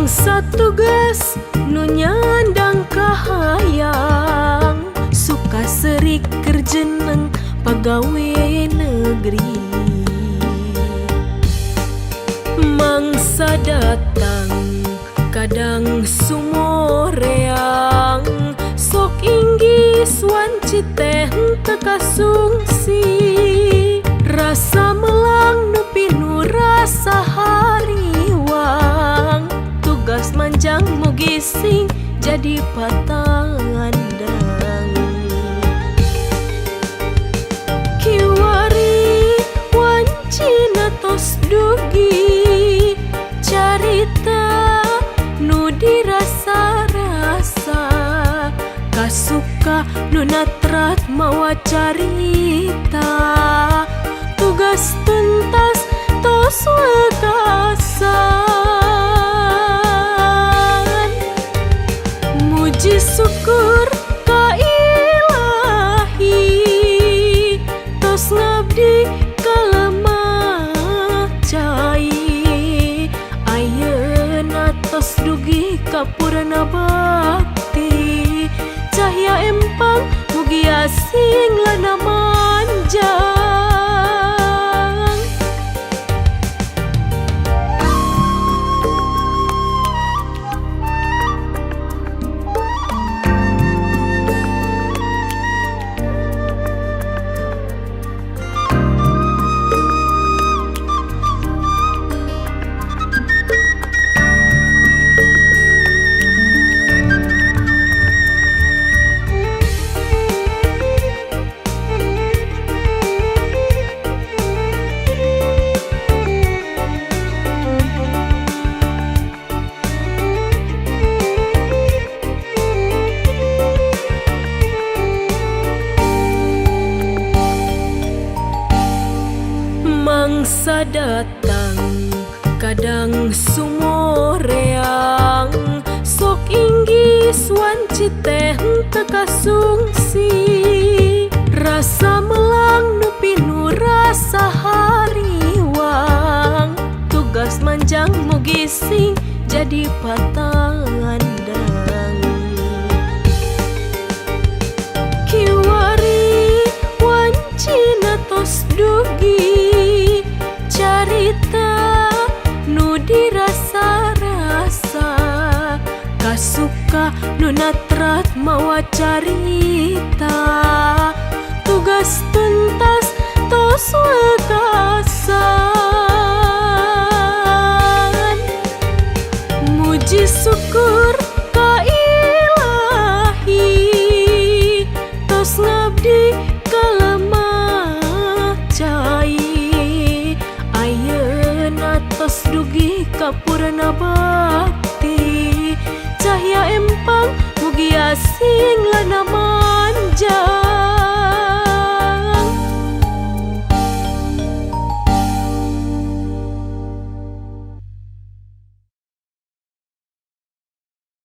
Mangsa tugas nu nyandang kahayang, suka serik kerjeneng pagawe negeri. Mangsa datang kadang sumoreang, sok inggis wanci teh tekasungsi. Rasa melang nu pinu rasa hariwang, tugas manjang mugising jadi patandang. Kiwari wancina tos dugi, carita nu dirasa-rasa, kasuka nu natrat mawa carita. Tugas tuntas tos wekasan, muji syukur ka Ilahi, tos ngabdi ka lemah cai. Ayeuna tos dugi ka purana bakti, cahya empang mugi asing lana manjang. Mangsa datang kadang sumoreang, sok inggis wanci teh tekasungsi. Rasa melang nu pinu rasa hariwang, tugas manjang mugising jadi patandang. Kiwari wancina tos dugi, carita nu dirasa-rasa, kasuka nu natrat mawa carita. Tugas tuntas tos wekasan, muji syukur ka Ilahi, tos ngabdi ka lemah cai. Ayeuna tos dugi ka purana bakti, cahya empang mugi asing lana